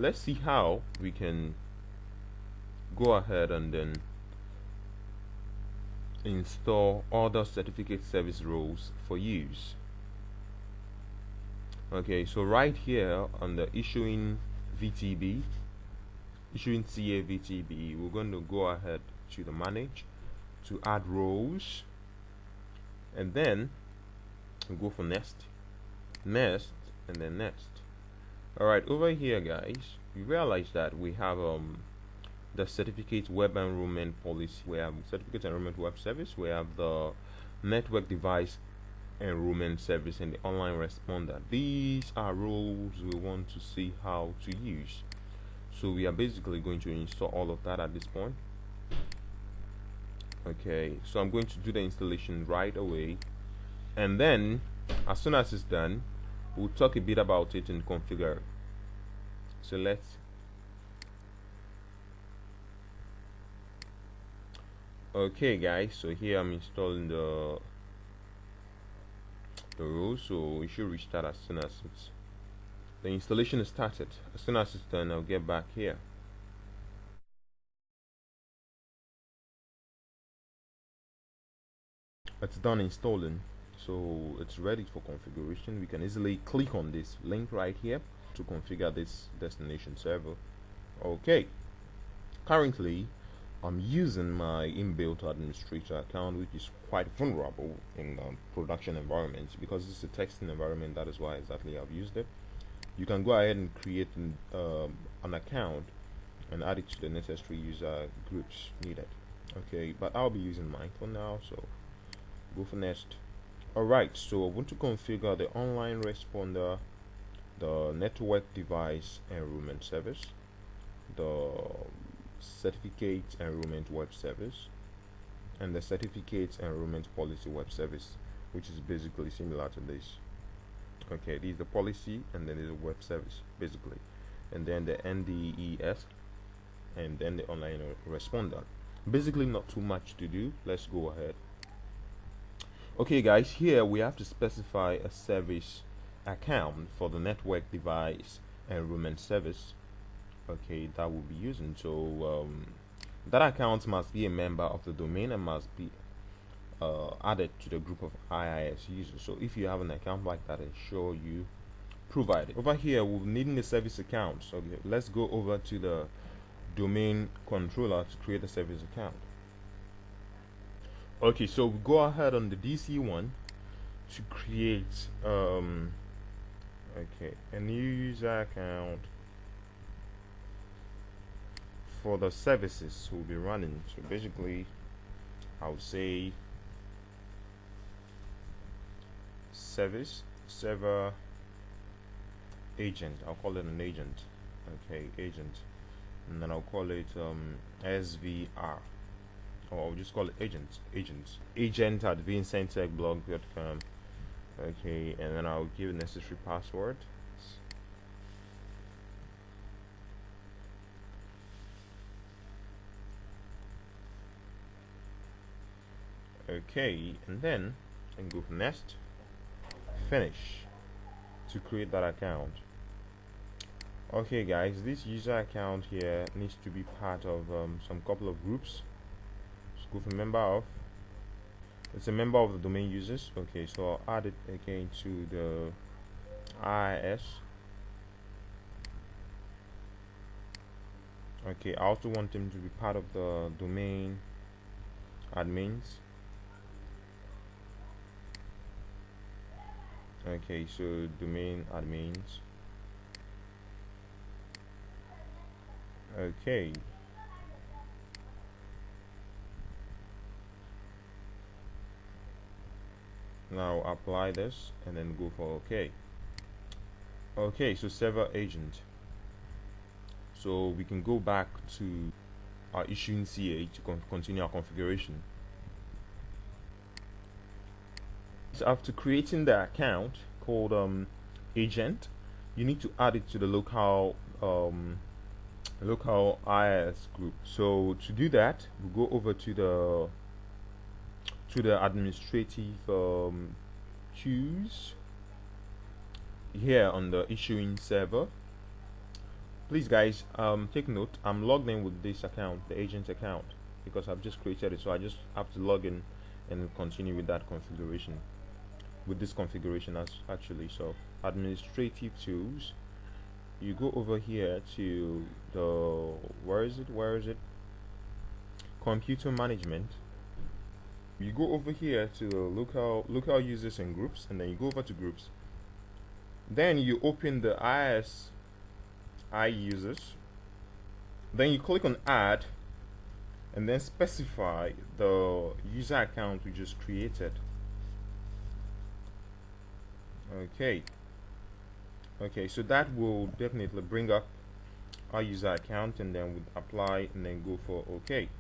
let's see how we can go ahead and then install other certificate service roles for use. Okay, so right here on the issuing VTB, issuing CA VTB, we're going to go ahead to the manage to add roles, and then we'll go for next, and then next. Alright, over here guys, you realize that we have the certificate web enrollment policy, we have certificate enrollment web service, we have the network device enrollment service, and the online responder. These are roles we want to see how to use, so we are basically going to install all of that at this point. Okay, so I'm going to do the installation right away, and then as soon as it's done, we'll talk a bit about it and configure. So let's okay guys, so here I'm installing the role, so it should restart as soon as the installation is started. As soon as it's done, I'll get back here. It's done installing, so it's ready for configuration. We can easily click on this link right here to configure this destination server. Okay, currently I'm using my inbuilt administrator account, which is quite vulnerable in production environments because it's a testing environment. That is why exactly I've used it. You can go ahead and create an account and add it to the necessary user groups needed. Okay, but I'll be using mine for now, so go for next. Alright, so I want to configure the online responder, the network device enrollment service, the certificate enrollment web service, and the certificate enrollment policy web service, which is basically similar to this. Okay, this is the policy, and then there's a web service basically, and then the NDES, and then the online responder. Basically not too much to do. Let's go ahead. Okay guys, here we have to specify a service account for the network device enrollment service, okay, that we'll be using. So that account must be a member of the domain and must be added to the group of IIS users. So if you have an account like that, ensure you provide it. Over here we're needing a service account, so okay, let's go over to the domain controller to create a service account. Okay, so we go ahead on the DC one to create okay, a new user account for the services we'll be running. So basically I'll say server agent. I'll call it an agent. Okay, agent, and then I'll call it SVR, or I'll just call it agent at vincent.blog.com. okay, and then I'll give necessary password. Okay, and then I can go for next, finish to create that account. Okay guys, this user account here needs to be part of some couple of groups. Just go for member of, it's a member of the domain users. Okay, so I'll add it again to the IIS. Okay, I also want them to be part of the domain admins. Okay, so domain admins. Okay, now apply this and then go for OK. Okay, so server agent. So we can go back to our issuing CA to continue our configuration. So after creating the account called agent, you need to add it to the local IIS group. So to do that, we'll go over to the administrative queues here on the issuing server. Please guys, take note, I'm logged in with this account, the agent account, because I've just created it, so I just have to log in and continue with that configuration, with this configuration as actually. So administrative tools, you go over here to the, where is it, computer management. You go over here to local users and groups, and then you go over to groups. Then you open the ISI users. Then you click on add, and then specify the user account we just created. Okay, so that will definitely bring up our user account, and then we apply and then go for OK.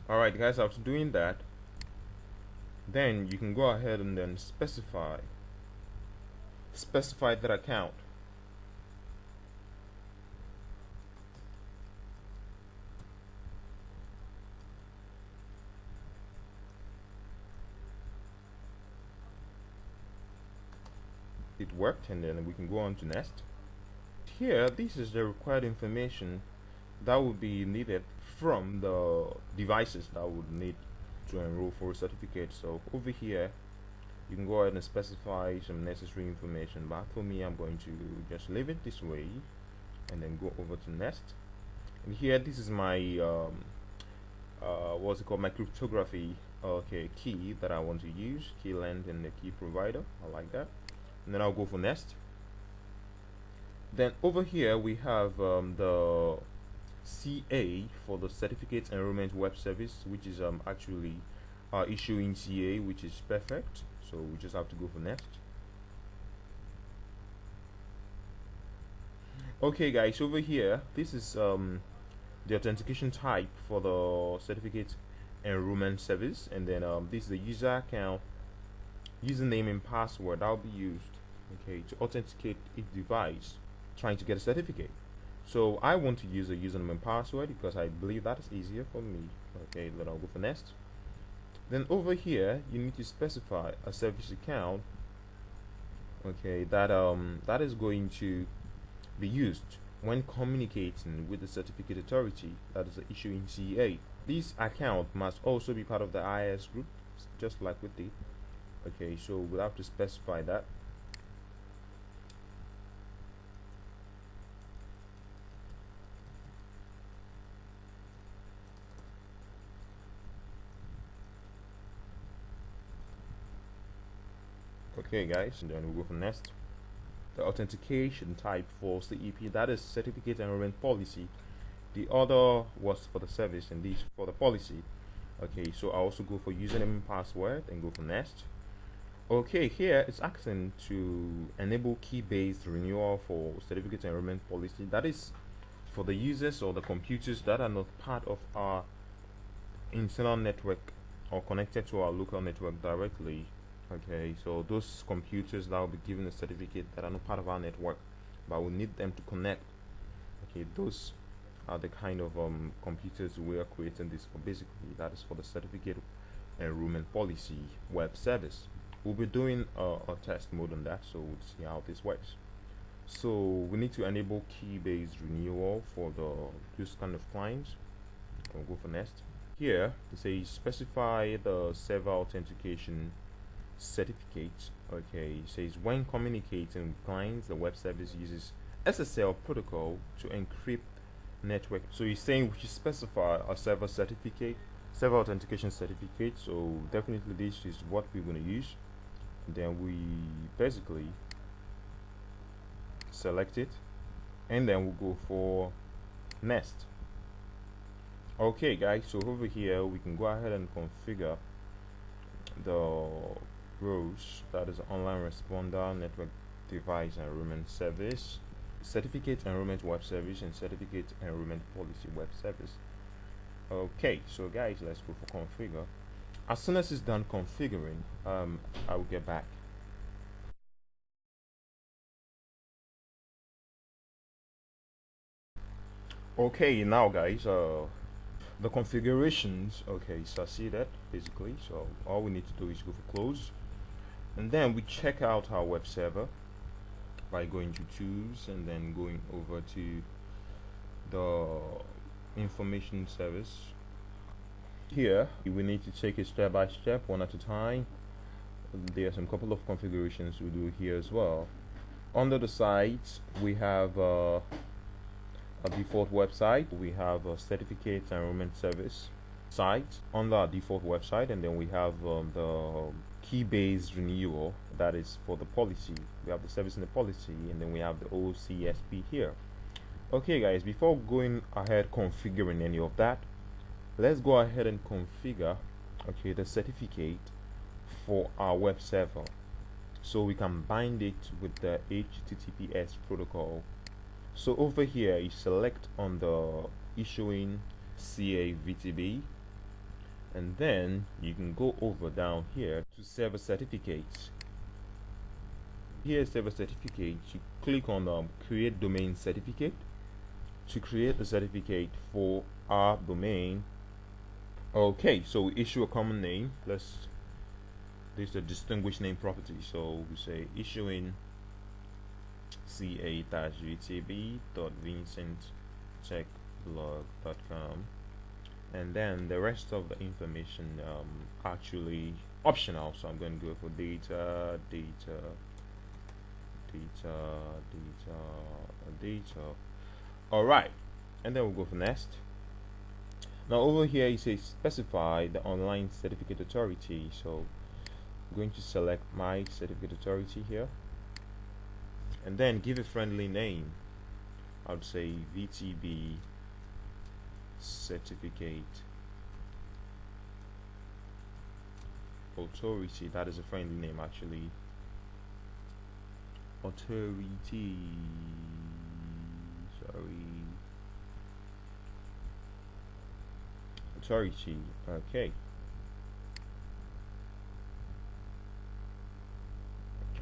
Alright guys, after doing that, then you can go ahead and then specify that account. It worked, and then we can go on to next. Here, this is the required information that would be needed from the devices that would need to enroll for a certificate. So over here you can go ahead and specify some necessary information, but for me I'm going to just leave it this way and then go over to next. And here, this is my what's it called, my cryptography key that I want to use, key length and the key provider. I like that. And then I'll go for next. Then over here we have the CA for the certificate enrollment web service, which is actually issuing CA, which is perfect. So we just have to go for next. Okay guys, over here this is the authentication type for the certificate enrollment service, and then this is the user account, username and password that will be used to authenticate each device trying to get a certificate. So I want to use a username and password because I believe that is easier for me. Okay, then I'll go for next. Then over here you need to specify a service account, that is going to be used when communicating with the certificate authority, that is the issuing CA. This account must also be part of the IS group, just like with the so we'll have to specify that. Okay guys, and then we'll go for next. The authentication type for CEP, that is certificate enrollment policy. The other was for the service and these for the policy. Okay, so I also go for username and password and go for next. Okay, here it's asking to enable key-based renewal for certificate enrollment policy. That is for the users or the computers that are not part of our internal network or connected to our local network directly. Okay, so those computers that will be given a certificate that are not part of our network, but we need them to connect. Okay, those are the kind of computers we are creating this for. Basically, that is for the certificate enrollment policy web service. We'll be doing a test mode on that, so we'll see how this works. So we need to enable key-based renewal for those kind of clients. We'll go for next. Here it says specify the server authentication certificate. Okay, it says when communicating with clients, the web service uses SSL protocol to encrypt network. So you're saying we should specify a server authentication certificate. So definitely this is what we're going to use. And then we basically select it, and then we'll go for next. Okay guys, so over here we can go ahead and configure the rows, that is online responder, network device enrollment service, certificate enrollment web service, and certificate enrollment policy web service. Okay, so guys, let's go for configure. As soon as it's done configuring, I will get back. Okay, now guys, the configurations, okay, so I see that basically. So all we need to do is go for close, and then we check out our web server. by going to tools and then going over to the information service. Here we need to take it step by step, one at a time. There are some couple of configurations we do here as well. Under the site we have a default website, we have a certificates enrollment service site under our default website, and then we have the key-based renewal, that is for the policy. We have the service and the policy, and then we have the OCSP here. Okay guys, before going ahead configuring any of that, let's go ahead and configure the certificate for our web server, so we can bind it with the HTTPS protocol. So over here you select on the issuing CA-VTB, and then you can go over down here to server certificates. Here server certificate, you click on create domain certificate to create the certificate for our domain. Okay, so we issue a common name. This is a distinguished name property, so we say issuing ca-vtb.vincenttechblog.com, and then the rest of the information actually optional, so I'm going to go for data. Alright, and then we'll go for next. Now over here it says specify the online certificate authority, so I'm going to select my certificate authority here, and then give a friendly name. I would say VTB certificate authority. That is a friendly name actually. Authority, authority. Okay.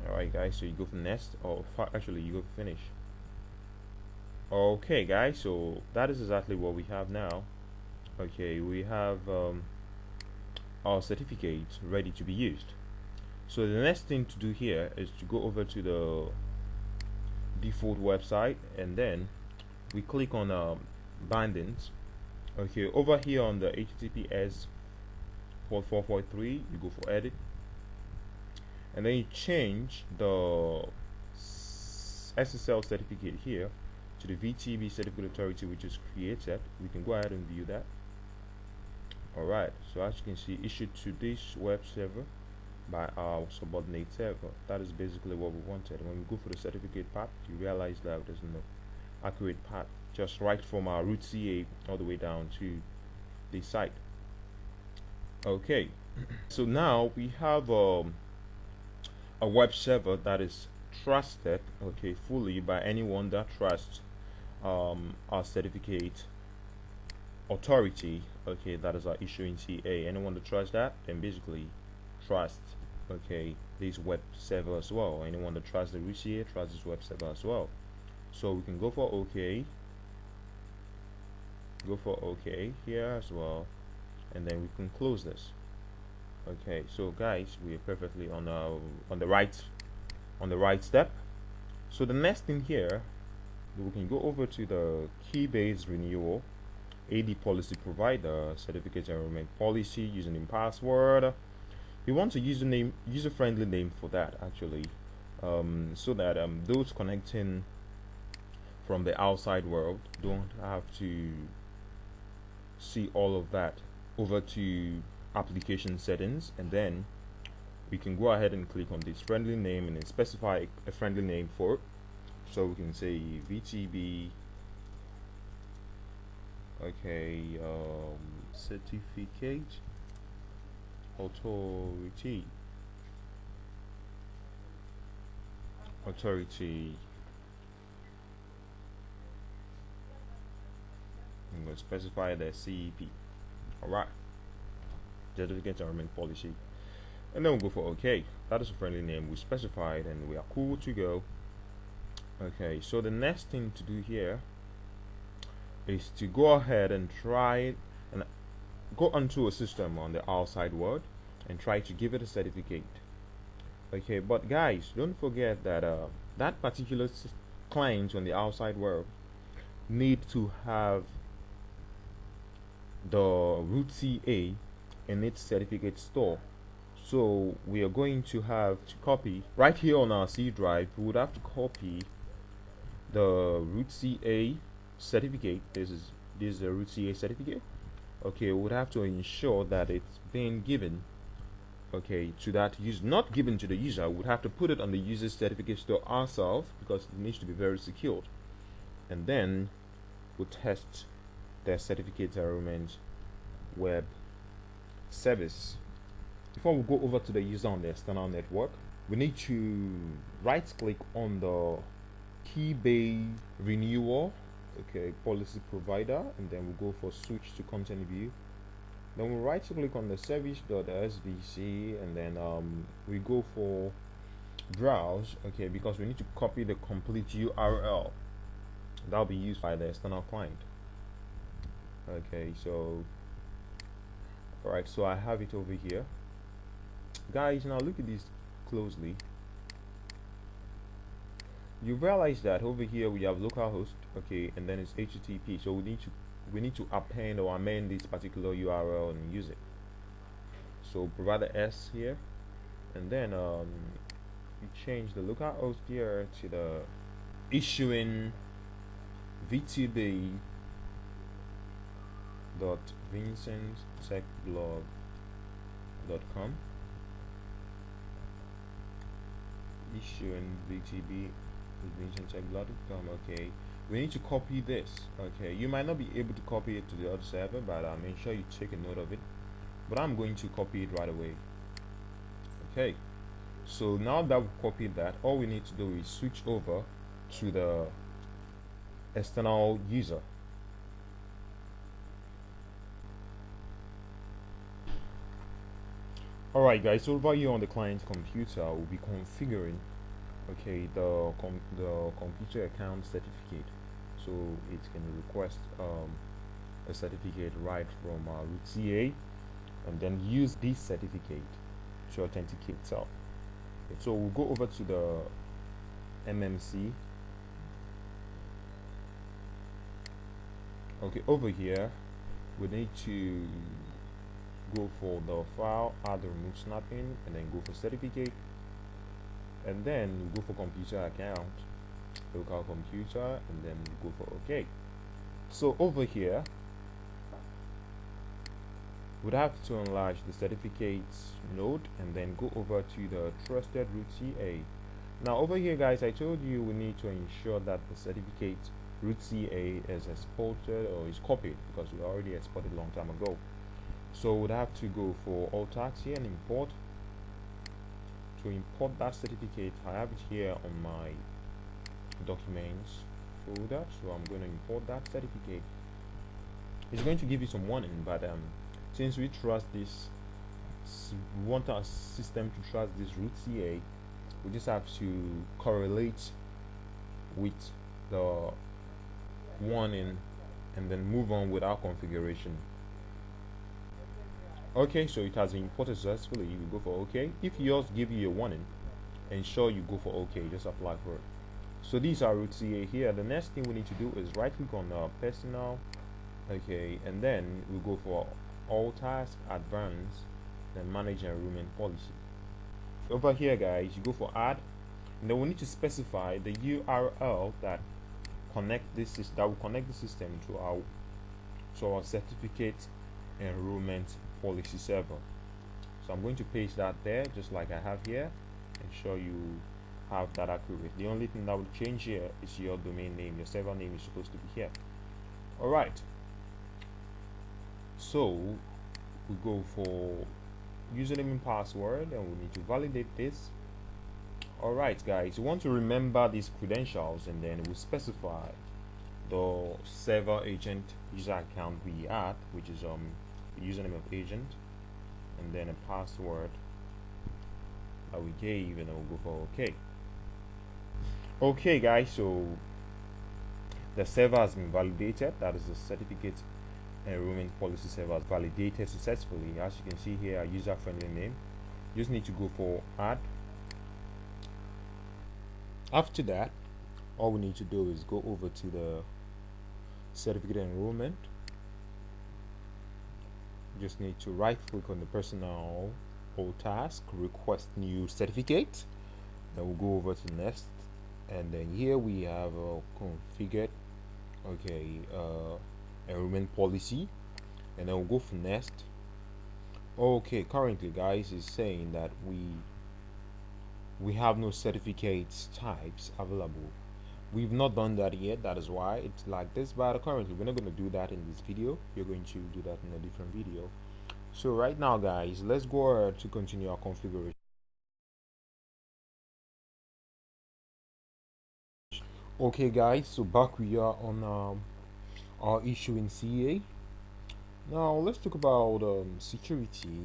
Alright guys, so you go for next, or actually you go for finish. Okay guys, so that is exactly what we have now. Okay, we have our certificate ready to be used. So the next thing to do here is to go over to the default website, and then we click on bindings. Okay, over here on the HTTPS 4443, you go for edit, and then you change the SSL certificate here to the VTB certificate authority which is created. We can go ahead and view that. Alright, so as you can see, issued to this web server by our subordinate server. That is basically what we wanted. When we go for the certificate path, you realize that there's no accurate path, just right from our root CA all the way down to the site. Okay, so now we have a web server that is trusted, fully by anyone that trusts our certificate authority. That is our issuing CA. Anyone that trusts that, then basically trust this web server as well. Anyone that trusts the root CA trusts this web server as well. So we can go for OK here as well, and then we can close this. Okay, so guys, we are perfectly on the right step. So the next thing here, we can go over to the key-based renewal AD policy provider certificate enrollment policy username password. We want to user-friendly name for that actually, so that those connecting from the outside world don't have to see all of that. Over to application settings, and then we can go ahead and click on this friendly name and then specify a friendly name for it. So we can say VTB certificate authority. I'm going to specify the CEP. Alright, certificate enrollment policy, and then we'll go for OK. That is a friendly name we specified, and we are cool to go. Okay, so the next thing to do here is to go ahead and try and go onto a system on the outside world and try to give it a certificate. Okay, but guys, don't forget that that particular client on the outside world need to have the root CA in its certificate store. So we are going to have to copy right here on our C drive. We would have to copy the root CA certificate. This is the root CA certificate. Okay, we would have to ensure that it's being given, okay, to that user, not given to the user. We would have to put it on the user's certificate store ourselves because it needs to be very secured. And then we'll test their certificate enrollment web service. Before we go over to the user on the external network, we need to right click on the key-based renewal, okay, policy provider, and then we'll go for switch to content view. Then we'll right click on the service.svc, and then we go for browse, okay, because we need to copy the complete URL that'll be used by the external client. Okay, so alright, so I have it over here, guys. Now look at this closely. You realize that over here we have localhost, okay, and then it's HTTP. So we need to append or amend this particular URL and use it. So provide the S here, and then you change the localhost here to the issuing vtb.vincenttechblog.com, issuing vtb.vincenttechblog.com. okay, we need to copy this. Okay, you might not be able to copy it to the other server, but make sure you take a note of it. But I'm going to copy it right away. Okay, so now that we've copied that, all we need to do is switch over to the external user. Alright guys, so over here on the client computer, we'll be configuring, okay, the computer account certificate, so it can request a certificate right from root CA, and then use this certificate to authenticate itself. Okay, so we'll go over to the MMC. Okay, over here we need to go for the file, add the remove snapping, and then go for certificate, and then go for computer account, local computer, and then go for OK. So over here we'd have to enlarge the certificates node and then go over to the trusted root CA. Now over here guys, I told you we need to ensure that the certificate root CA is exported or is copied, because we already exported a long time ago. So we'd have to go for all tags here and import. To import that certificate, I have it here on my documents folder, so I'm going to import that certificate. It's going to give you some warning, but since we trust this, we want our system to trust this root CA, we just have to correlate with the warning and then move on with our configuration. Okay, so it has been imported successfully. You go for OK. If yours give you a warning, ensure you go for OK, just apply for it. So these are root CA here. The next thing we need to do is right click on personal, okay, and then we go for all tasks, advanced, then manage enrollment policy. Over here guys, you go for add, and then we need to specify the URL that will connect the system to our certificate enrollment policy server. So I'm going to paste that there just like I have here. Ensure you have that accurate. The only thing that will change here is your domain name. Your server name is supposed to be here. Alright, so we go for username and password, and we need to validate this. Alright guys, you want to remember these credentials, and then we'll specify the server agent user account we add, which is the username of agent, and then a password that we gave, and then we'll go for OK. Okay guys, so the server has been validated. That is the certificate enrollment policy server has validated successfully. As you can see here, a user friendly name. You just need to go for add, After that, all we need to do is go over to the certificate enrollment. Just need to right click on the personal or task, request new certificate. Then we'll go over to next, and then here we have configured enrollment policy, and then we'll go for next. Okay, currently guys is saying that we have no certificates types available. We've not done that yet, that is why it's like this, but currently we're not going to do that in this video. We're going to do that in a different video. So right now guys, let's go ahead to continue our configuration. Okay guys, so back we are on our issue in CA. Now let's talk about security.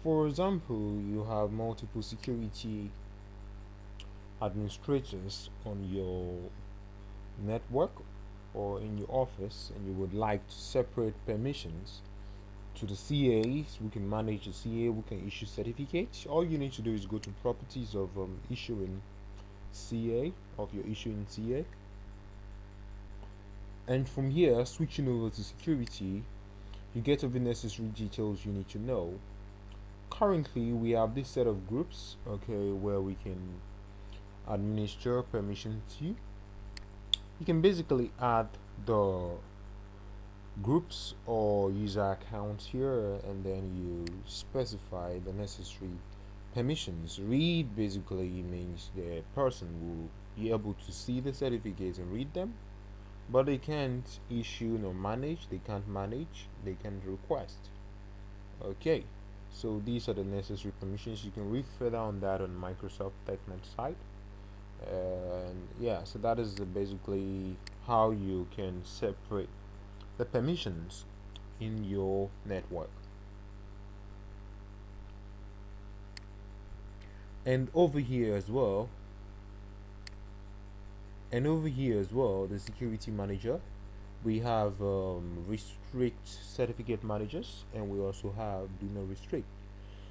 For example, you have multiple security administrators on your network or in your office, and you would like to separate permissions to the CAs. We can manage the CA, we can issue certificates. All you need to do is go to properties of issuing CA, of your issuing CA, and from here switching over to security, you get all the necessary details you need to know. Currently we have this set of groups, okay, where we can administer permission to. You can basically add the groups or user accounts here, and then you specify the necessary permissions. Read basically means the person will be able to see the certificates and read them, but they can't issue nor manage. They can't manage, they can request. Okay, so these are the necessary permissions. You can read further on that on Microsoft TechNet site. And yeah, so that is basically how you can separate the permissions in your network. And over here as well, the security manager, we have restrict certificate managers, and we also have do not restrict.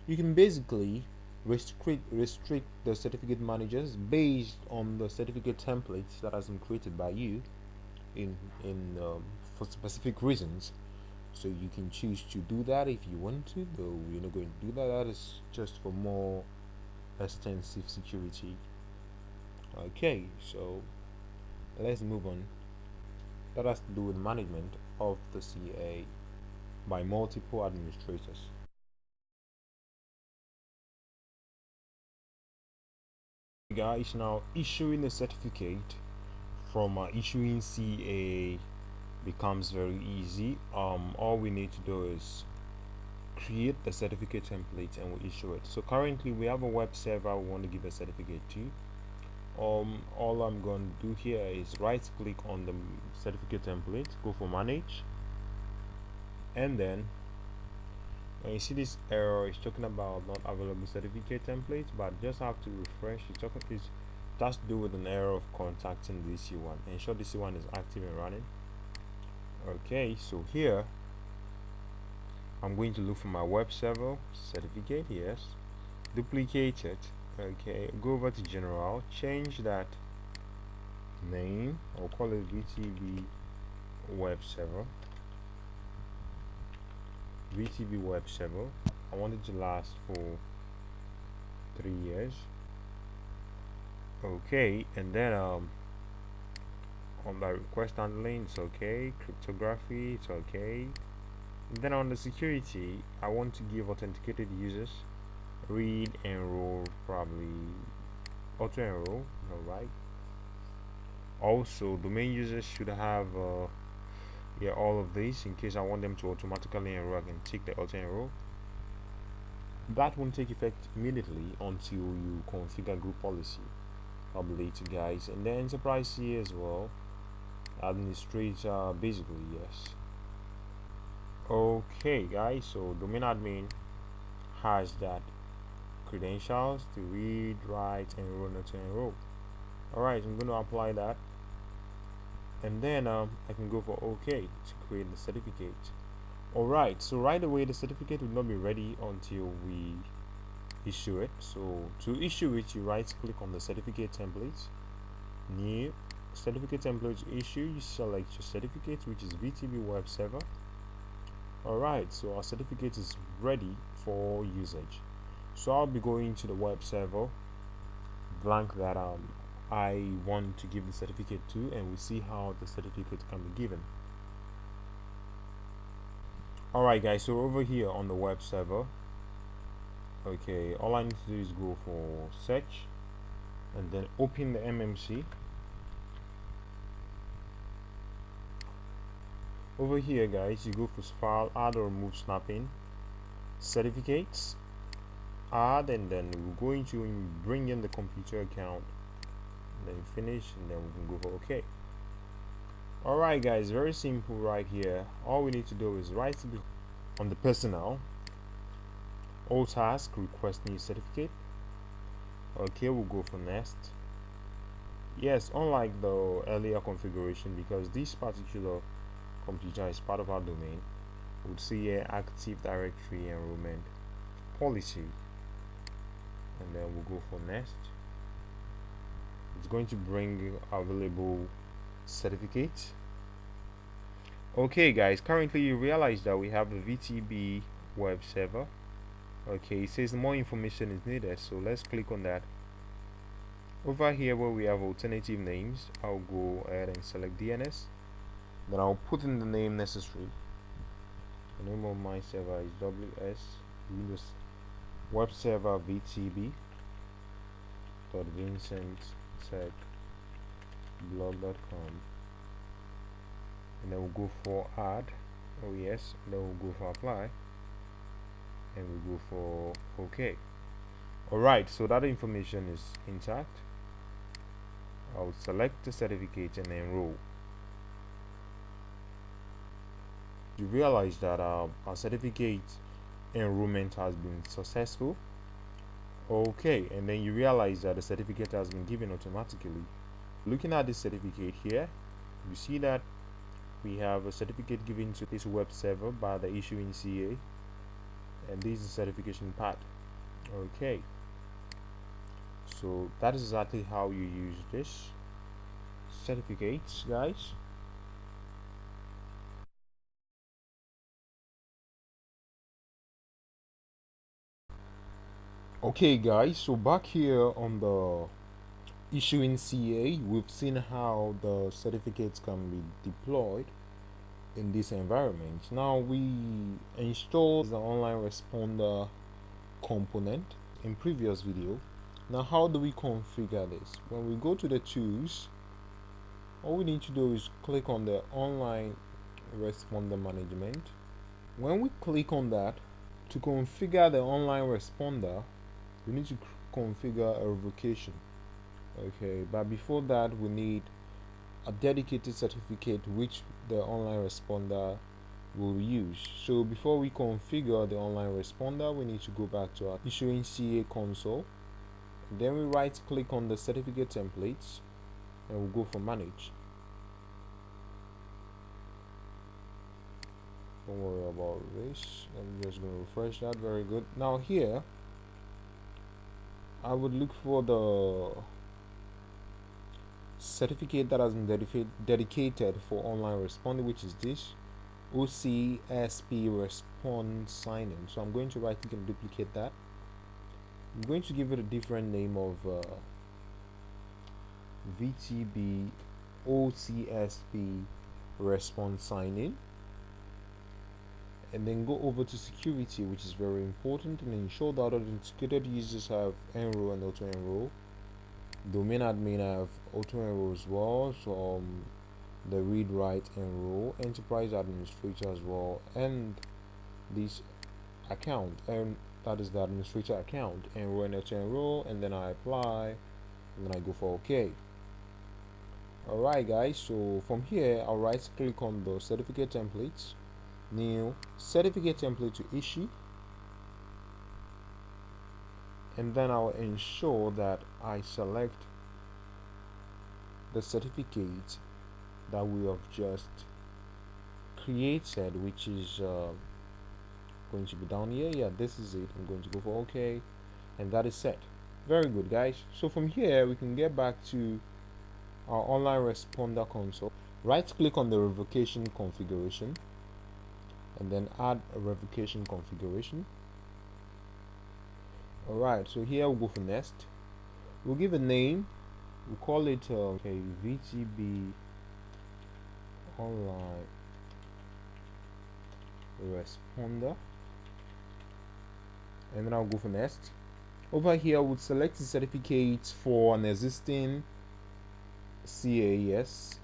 You can basically restrict the certificate managers based on the certificate templates that has been created by you in for specific reasons. So you can choose to do that if you want to, though we're not going to do that. That is just for more extensive security. Okay, so let's move on. That has to do with management of the CA by multiple administrators. Guys, now issuing a certificate from issuing CA becomes very easy. All we need to do is create the certificate template and we issue it. So currently we have a web server we want to give a certificate to. All I'm going to do here is right click on the certificate template, go for manage, and then when you see this error, it's talking about not available certificate templates, but just have to refresh. It has to do with an error of contacting the EC1. Ensure the EC1 is active and running. Okay, so here I'm going to look for my web server certificate. Yes, duplicate it. Okay, go over to general, change that name, or call it VTB web server. VTB web server. I want it to last for 3 years. Okay, and then on the request handling, it's okay. Cryptography, it's okay. And then on the security, I want to give authenticated users read, enroll, probably auto enroll. All right. Also, domain users should have all of these in case I want them to automatically enroll. I can tick the auto enroll. That won't take effect immediately until you configure group policy. I'll be later, guys. And the enterprise here as well, administrator, basically, yes. Okay, guys, so domain admin has that credentials to read, write, enroll, not to enroll. Alright, I'm going to apply that, and then I can go for OK to create the certificate. Alright, so right away the certificate will not be ready until we issue it. So to issue it, you right click on the certificate template, new certificate template to issue. You select your certificate, which is VTB web server. Alright, so our certificate is ready for usage. So I'll be going to the web server blank that I want to give the certificate to, and we see how the certificate can be given. Alright guys, so over here on the web server, okay, all I need to do is go for search and then open the MMC. Over here guys, you go for file, add or remove snapping, certificates, add, and then we're going to bring in the computer account, then finish, and then we can go for OK. Alright guys, very simple right here. All we need to do is right click on the personnel, all task, request new certificate. Okay, we'll go for next. Yes, unlike the earlier configuration, because this particular computer is part of our domain, we'll see here Active Directory Enrollment Policy, and then we'll go for next. It's going to bring available certificates. Okay guys, currently you realize that we have a VTB web server. Okay, it says more information is needed, so let's click on that. Over here where we have alternative names, I'll go ahead and select DNS. Then I'll put in the name necessary. The name of my server is WS Windows Web Server VTB .Vincent Tech blog.com, and then we'll go for add. Oh yes, and then we'll go for apply, and we'll go for OK. Alright, so that information is intact. I'll select the certificate and enroll. You realize that our certificate enrollment has been successful. Okay, and then you realize that the certificate has been given automatically. Looking at this certificate here, you see that we have a certificate given to this web server by the issuing CA, and this is the certification part. Okay, so that is exactly how you use this certificates, guys. Okay guys, so back here on the issuing CA, we've seen how the certificates can be deployed in this environment. Now we installed the online responder component in previous video. Now how do we configure this? When we go to the tools, all we need to do is click on the online responder management. When we click on that, to configure the online responder, we need to configure a revocation. Okay, but before that we need a dedicated certificate which the online responder will use. So before we configure the online responder, we need to go back to our issuing CA console, and then we right click on the certificate templates, and we'll go for manage. Don't worry about this, I'm just going to refresh that. Very good. Now here I would look for the certificate that has been dedicated for online responding, which is this OCSP response sign-in. So I'm going to right click and duplicate that. I'm going to give it a different name of VTB OCSP response sign-in, and then go over to security, which is very important, and ensure that authenticated users have enroll and auto enroll. Domain admin have auto enroll as well, so the read write enroll, enterprise administrator as well, and this account, and that is the administrator account, enroll and auto enroll, and then I apply, and then I go for OK. Alright guys, so from here I'll right click on the certificate templates, new certificate template to issue, and then I'll ensure that I select the certificate that we have just created, which is going to be down here. Yeah, this is it. I'm going to go for OK, and that is set. Very good, guys. So from here we can get back to our online responder console. Right click on the revocation configuration and then add a revocation configuration. Alright, so here we'll go for Nest. We'll give a name. We'll call it VTB online responder, and then I'll go for Nest. Over here we'll select the certificate for an existing CES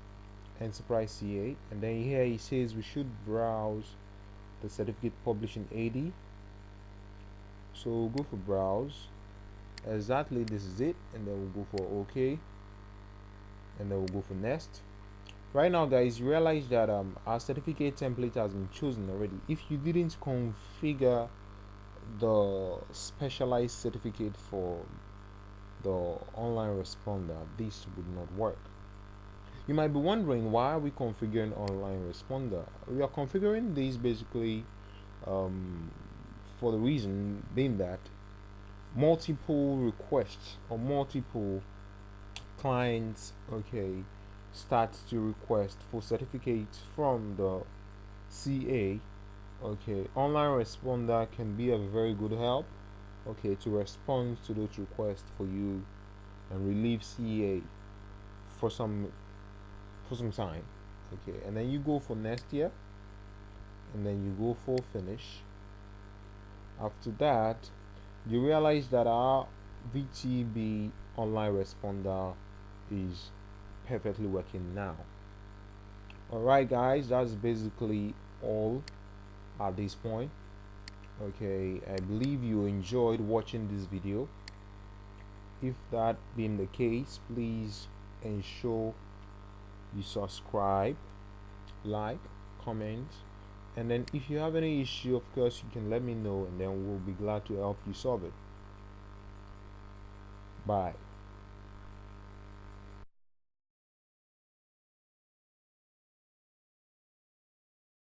Enterprise CA, and then here it says we should browse the certificate published in AD. So we'll go for browse. Exactly, this is it, and then we'll go for OK, and then we'll go for Nest. Right now, guys, you realize that our certificate template has been chosen already. If you didn't configure the specialized certificate for the online responder, this would not work. You might be wondering, why are we configuring online responder? We are configuring this basically for the reason being that multiple requests or multiple clients start to request for certificates from the CA. Online responder can be a very good help to respond to those requests for you and relieve CA for some time. And then you go for Nest here, and then you go for finish. After that, you realize that our VTB online responder is perfectly working now. Alright, guys, that's basically all at this point. I believe you enjoyed watching this video. If that being the case, please ensure you subscribe, like, comment, and then if you have any issue, of course you can let me know, and then we'll be glad to help you solve it. Bye.